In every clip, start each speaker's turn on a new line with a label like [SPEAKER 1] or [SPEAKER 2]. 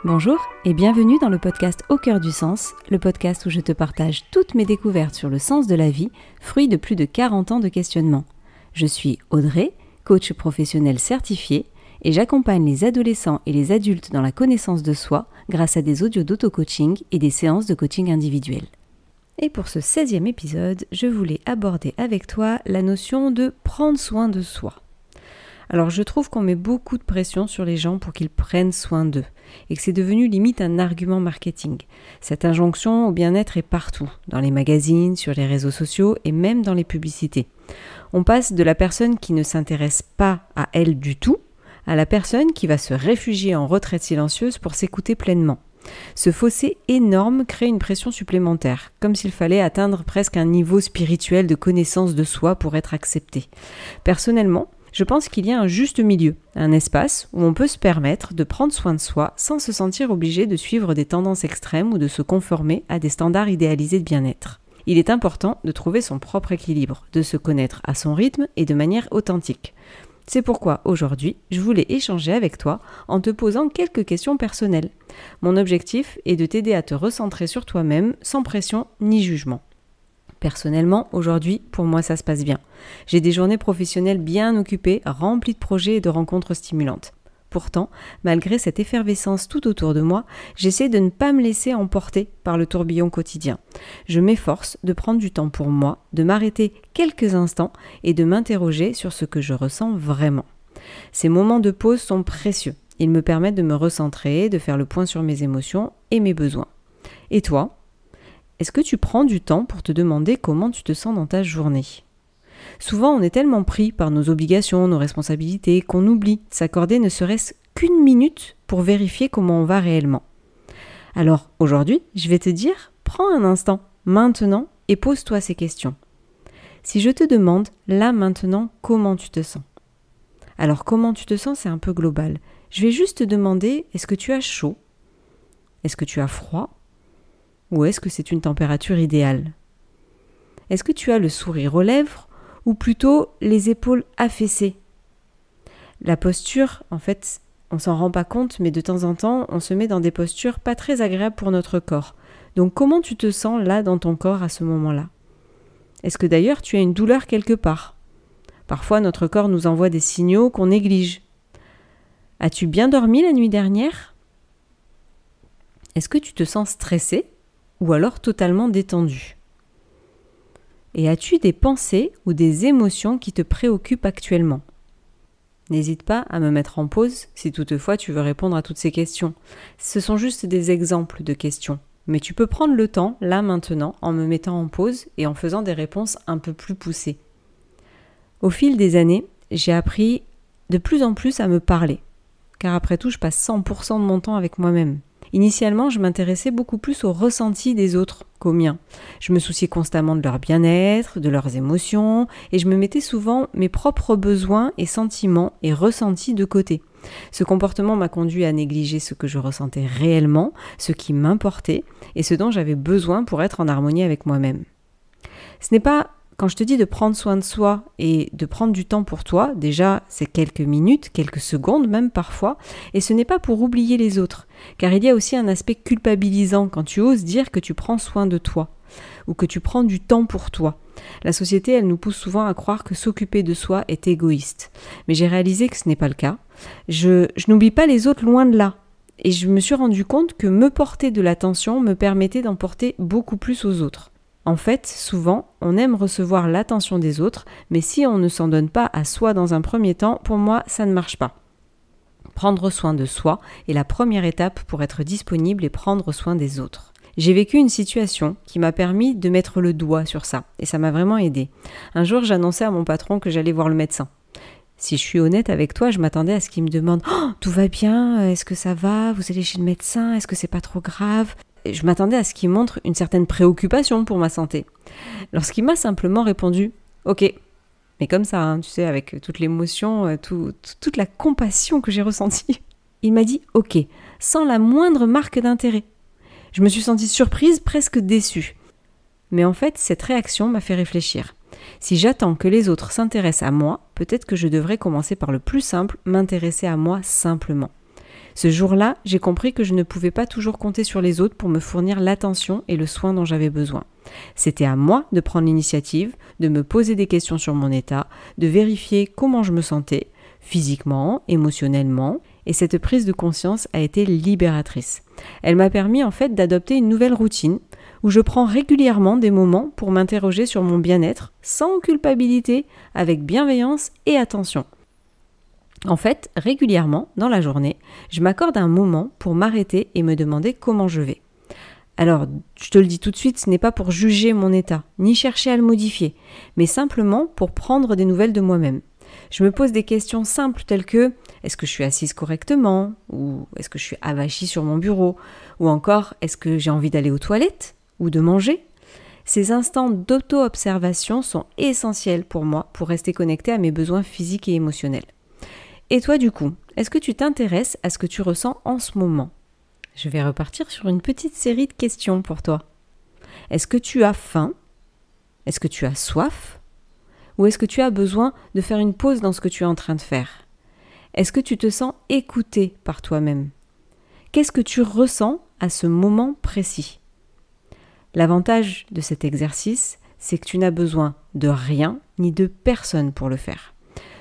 [SPEAKER 1] Bonjour et bienvenue dans le podcast Au cœur du sens, le podcast où je te partage toutes mes découvertes sur le sens de la vie, fruit de plus de 40 ans de questionnement. Je suis Audrey, coach professionnel certifié, et j'accompagne les adolescents et les adultes dans la connaissance de soi grâce à des audios d'auto-coaching et des séances de coaching individuel. Et pour ce 16e épisode, je voulais aborder avec toi la notion de prendre soin de soi. Alors je trouve qu'on met beaucoup de pression sur les gens pour qu'ils prennent soin d'eux et que c'est devenu limite un argument marketing. Cette injonction au bien-être est partout, dans les magazines, sur les réseaux sociaux et même dans les publicités. On passe de la personne qui ne s'intéresse pas à elle du tout à la personne qui va se réfugier en retraite silencieuse pour s'écouter pleinement. Ce fossé énorme crée une pression supplémentaire, comme s'il fallait atteindre presque un niveau spirituel de connaissance de soi pour être accepté. Personnellement, je pense qu'il y a un juste milieu, un espace où on peut se permettre de prendre soin de soi sans se sentir obligé de suivre des tendances extrêmes ou de se conformer à des standards idéalisés de bien-être. Il est important de trouver son propre équilibre, de se connaître à son rythme et de manière authentique. C'est pourquoi aujourd'hui, je voulais échanger avec toi en te posant quelques questions personnelles. Mon objectif est de t'aider à te recentrer sur toi-même sans pression ni jugement. Personnellement, aujourd'hui, pour moi, ça se passe bien. J'ai des journées professionnelles bien occupées, remplies de projets et de rencontres stimulantes. Pourtant, malgré cette effervescence tout autour de moi, j'essaie de ne pas me laisser emporter par le tourbillon quotidien. Je m'efforce de prendre du temps pour moi, de m'arrêter quelques instants et de m'interroger sur ce que je ressens vraiment. Ces moments de pause sont précieux. Ils me permettent de me recentrer, de faire le point sur mes émotions et mes besoins. Et toi ? Est-ce que tu prends du temps pour te demander comment tu te sens dans ta journée ? Souvent, on est tellement pris par nos obligations, nos responsabilités, qu'on oublie de s'accorder ne serait-ce qu'une minute pour vérifier comment on va réellement. Alors, aujourd'hui, je vais te dire, prends un instant, maintenant, et pose-toi ces questions. Si je te demande, là, maintenant, comment tu te sens ? Alors, comment tu te sens, c'est un peu global. Je vais juste te demander, est-ce que tu as chaud ? Est-ce que tu as froid ? Ou est-ce que c'est une température idéale ? Est-ce que tu as le sourire aux lèvres ou plutôt les épaules affaissées ? La posture, en fait, on s'en rend pas compte, mais de temps en temps, on se met dans des postures pas très agréables pour notre corps. Donc comment tu te sens là dans ton corps à ce moment-là ? Est-ce que d'ailleurs tu as une douleur quelque part ? Parfois, notre corps nous envoie des signaux qu'on néglige. As-tu bien dormi la nuit dernière ? Est-ce que tu te sens stressé ? Ou alors totalement détendu. Et as-tu des pensées ou des émotions qui te préoccupent actuellement ? N'hésite pas à me mettre en pause si toutefois tu veux répondre à toutes ces questions. Ce sont juste des exemples de questions, mais tu peux prendre le temps, là maintenant, en me mettant en pause et en faisant des réponses un peu plus poussées. Au fil des années, j'ai appris de plus en plus à me parler, car après tout, je passe 100% de mon temps avec moi-même. Initialement, je m'intéressais beaucoup plus aux ressentis des autres qu'aux miens. Je me souciais constamment de leur bien-être, de leurs émotions, et je me mettais souvent mes propres besoins et sentiments et ressentis de côté. Ce comportement m'a conduit à négliger ce que je ressentais réellement, ce qui m'importait, et ce dont j'avais besoin pour être en harmonie avec moi-même. Ce n'est pas quand je te dis de prendre soin de soi et de prendre du temps pour toi, déjà c'est quelques minutes, quelques secondes même parfois, et ce n'est pas pour oublier les autres, car il y a aussi un aspect culpabilisant quand tu oses dire que tu prends soin de toi, ou que tu prends du temps pour toi. La société, elle nous pousse souvent à croire que s'occuper de soi est égoïste, mais j'ai réalisé que ce n'est pas le cas. Je n'oublie pas les autres loin de là, et je me suis rendu compte que me porter de l'attention me permettait d'en porter beaucoup plus aux autres. En fait, souvent, on aime recevoir l'attention des autres, mais si on ne s'en donne pas à soi dans un premier temps, pour moi, ça ne marche pas. Prendre soin de soi est la première étape pour être disponible et prendre soin des autres. J'ai vécu une situation qui m'a permis de mettre le doigt sur ça, et ça m'a vraiment aidé. Un jour, j'annonçais à mon patron que j'allais voir le médecin. Si je suis honnête avec toi, je m'attendais à ce qu'il me demande « Oh, tout va bien ? Est-ce que ça va ? Vous allez chez le médecin ? Est-ce que c'est pas trop grave ?» Je m'attendais à ce qu'il montre une certaine préoccupation pour ma santé. Lorsqu'il m'a simplement répondu « Ok », mais comme ça, tu sais, avec toute l'émotion, toute la compassion que j'ai ressentie, il m'a dit « Ok », sans la moindre marque d'intérêt. Je me suis sentie surprise, presque déçue. Mais en fait, cette réaction m'a fait réfléchir. Si j'attends que les autres s'intéressent à moi, peut-être que je devrais commencer par le plus simple, m'intéresser à moi simplement. Ce jour-là, j'ai compris que je ne pouvais pas toujours compter sur les autres pour me fournir l'attention et le soin dont j'avais besoin. C'était à moi de prendre l'initiative, de me poser des questions sur mon état, de vérifier comment je me sentais, physiquement, émotionnellement, et cette prise de conscience a été libératrice. Elle m'a permis en fait d'adopter une nouvelle routine où je prends régulièrement des moments pour m'interroger sur mon bien-être, sans culpabilité, avec bienveillance et attention. En fait, régulièrement, dans la journée, je m'accorde un moment pour m'arrêter et me demander comment je vais. Alors, je te le dis tout de suite, ce n'est pas pour juger mon état, ni chercher à le modifier, mais simplement pour prendre des nouvelles de moi-même. Je me pose des questions simples telles que « Est-ce que je suis assise correctement ?» ou « Est-ce que je suis avachie sur mon bureau ?» ou encore « Est-ce que j'ai envie d'aller aux toilettes ?» ou de manger. Ces instants d'auto-observation sont essentiels pour moi pour rester connecté à mes besoins physiques et émotionnels. Et toi du coup, est-ce que tu t'intéresses à ce que tu ressens en ce moment ? Je vais repartir sur une petite série de questions pour toi. Est-ce que tu as faim ? Est-ce que tu as soif ? Ou est-ce que tu as besoin de faire une pause dans ce que tu es en train de faire ? Est-ce que tu te sens écouté par toi-même ? Qu'est-ce que tu ressens à ce moment précis ? L'avantage de cet exercice, c'est que tu n'as besoin de rien ni de personne pour le faire.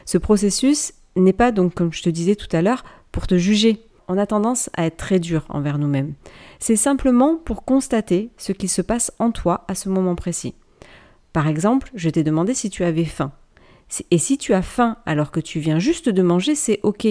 [SPEAKER 1] Ce processus n'est pas donc, comme je te disais tout à l'heure, pour te juger. On a tendance à être très dur envers nous-mêmes. C'est simplement pour constater ce qui se passe en toi à ce moment précis. Par exemple, je t'ai demandé si tu avais faim. Et si tu as faim alors que tu viens juste de manger, c'est OK.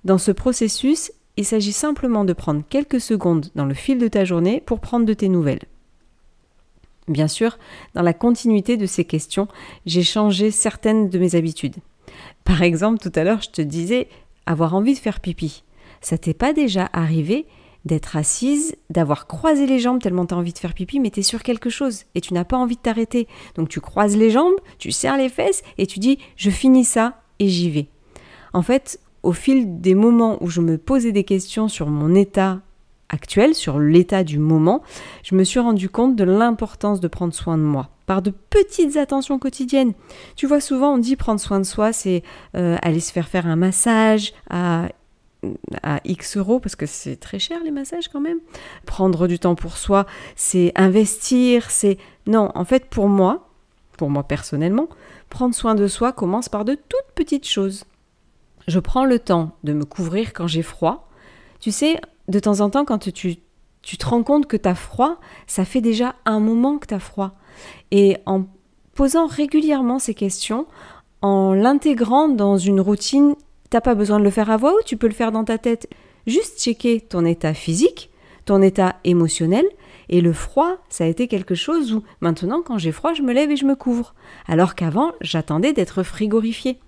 [SPEAKER 1] Dans ce processus, il s'agit simplement de prendre quelques secondes dans le fil de ta journée pour prendre de tes nouvelles. Bien sûr, dans la continuité de ces questions, j'ai changé certaines de mes habitudes. Par exemple, tout à l'heure, je te disais avoir envie de faire pipi. Ça t'est pas déjà arrivé d'être assise, d'avoir croisé les jambes tellement tu as envie de faire pipi, mais tu es sur quelque chose et tu n'as pas envie de t'arrêter. Donc tu croises les jambes, tu serres les fesses et tu dis « je finis ça et j'y vais ». En fait, au fil des moments où je me posais des questions sur mon état actuel, sur l'état du moment, je me suis rendu compte de l'importance de prendre soin de moi par de petites attentions quotidiennes. Tu vois, souvent on dit prendre soin de soi, c'est aller se faire un massage à X euros, parce que c'est très cher les massages quand même. Prendre du temps pour soi, c'est investir, c'est... Non, en fait pour moi personnellement, prendre soin de soi commence par de toutes petites choses. Je prends le temps de me couvrir quand j'ai froid. Tu sais, de temps en temps, quand tu te rends compte que tu as froid, ça fait déjà un moment que tu as froid. Et en posant régulièrement ces questions, en l'intégrant dans une routine, tu n'as pas besoin de le faire à voix haute, tu peux le faire dans ta tête. Juste checker ton état physique, ton état émotionnel, et le froid, ça a été quelque chose où maintenant, quand j'ai froid, je me lève et je me couvre. Alors qu'avant, j'attendais d'être frigorifiée.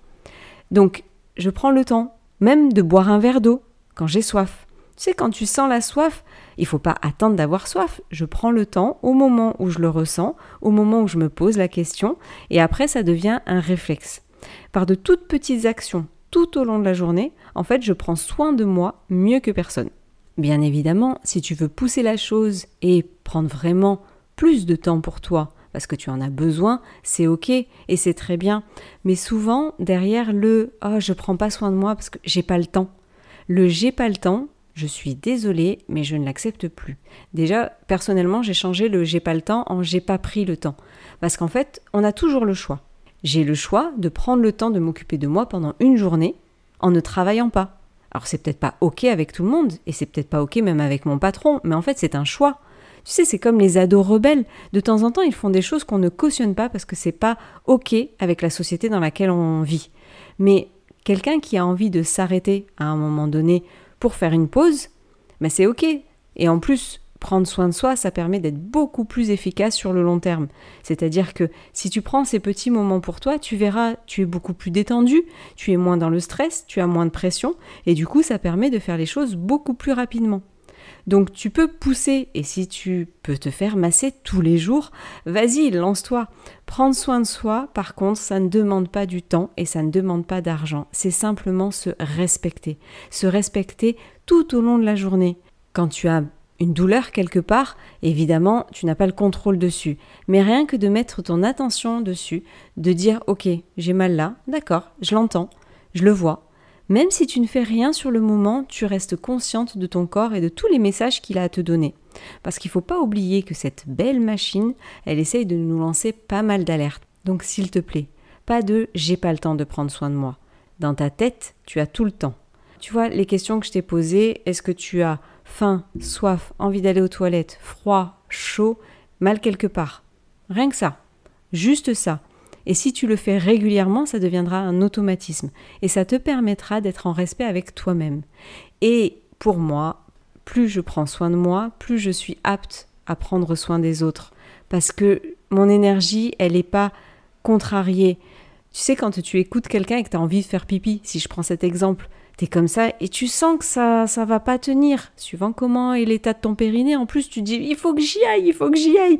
[SPEAKER 1] Donc, je prends le temps, même de boire un verre d'eau quand j'ai soif. Tu sais, quand tu sens la soif, il ne faut pas attendre d'avoir soif. Je prends le temps au moment où je le ressens, au moment où je me pose la question, et après, ça devient un réflexe. Par de toutes petites actions, tout au long de la journée, en fait, je prends soin de moi mieux que personne. Bien évidemment, si tu veux pousser la chose et prendre vraiment plus de temps pour toi, parce que tu en as besoin, c'est OK et c'est très bien. Mais souvent, derrière le « oh, je prends pas soin de moi parce que j'ai pas le temps ». Le « j'ai pas le temps », je suis désolée, mais je ne l'accepte plus. Déjà, personnellement, j'ai changé le « j'ai pas le temps » en « j'ai pas pris le temps ». Parce qu'en fait, on a toujours le choix. J'ai le choix de prendre le temps de m'occuper de moi pendant une journée en ne travaillant pas. Alors, c'est peut-être pas OK avec tout le monde, et c'est peut-être pas OK même avec mon patron, mais en fait, c'est un choix. Tu sais, c'est comme les ados rebelles. De temps en temps, ils font des choses qu'on ne cautionne pas parce que c'est pas OK avec la société dans laquelle on vit. Mais quelqu'un qui a envie de s'arrêter à un moment donné pour faire une pause, ben c'est OK. Et en plus, prendre soin de soi, ça permet d'être beaucoup plus efficace sur le long terme. C'est-à-dire que si tu prends ces petits moments pour toi, tu verras, tu es beaucoup plus détendu, tu es moins dans le stress, tu as moins de pression, et du coup, ça permet de faire les choses beaucoup plus rapidement. Donc tu peux pousser, et si tu peux te faire masser tous les jours, vas-y, lance-toi. Prendre soin de soi, par contre, ça ne demande pas du temps et ça ne demande pas d'argent. C'est simplement se respecter tout au long de la journée. Quand tu as une douleur quelque part, évidemment, tu n'as pas le contrôle dessus. Mais rien que de mettre ton attention dessus, de dire « Ok, j'ai mal là, d'accord, je l'entends, je le vois ». Même si tu ne fais rien sur le moment, tu restes consciente de ton corps et de tous les messages qu'il a à te donner. Parce qu'il ne faut pas oublier que cette belle machine, elle essaye de nous lancer pas mal d'alertes. Donc s'il te plaît, pas de « j'ai pas le temps de prendre soin de moi ». Dans ta tête, tu as tout le temps. Tu vois, les questions que je t'ai posées, est-ce que tu as faim, soif, envie d'aller aux toilettes, froid, chaud, mal quelque part? Rien que ça, juste ça. Et si tu le fais régulièrement, ça deviendra un automatisme. Et ça te permettra d'être en respect avec toi-même. Et pour moi, plus je prends soin de moi, plus je suis apte à prendre soin des autres. Parce que mon énergie, elle n'est pas contrariée. Tu sais, quand tu écoutes quelqu'un et que tu as envie de faire pipi, si je prends cet exemple, tu es comme ça et tu sens que ça va pas tenir. Suivant comment est l'état de ton périnée, en plus tu dis « il faut que j'y aille, il faut que j'y aille ».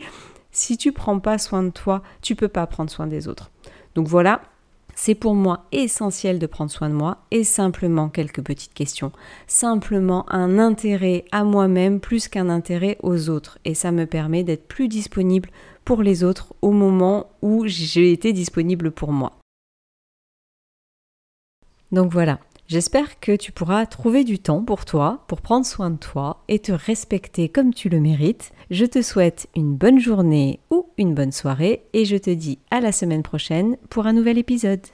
[SPEAKER 1] Si tu prends pas soin de toi, tu peux pas prendre soin des autres. Donc voilà, c'est pour moi essentiel de prendre soin de moi et simplement quelques petites questions. Simplement un intérêt à moi-même plus qu'un intérêt aux autres. Et ça me permet d'être plus disponible pour les autres au moment où j'ai été disponible pour moi. Donc voilà, j'espère que tu pourras trouver du temps pour toi, pour prendre soin de toi et te respecter comme tu le mérites. Je te souhaite une bonne journée ou une bonne soirée et je te dis à la semaine prochaine pour un nouvel épisode.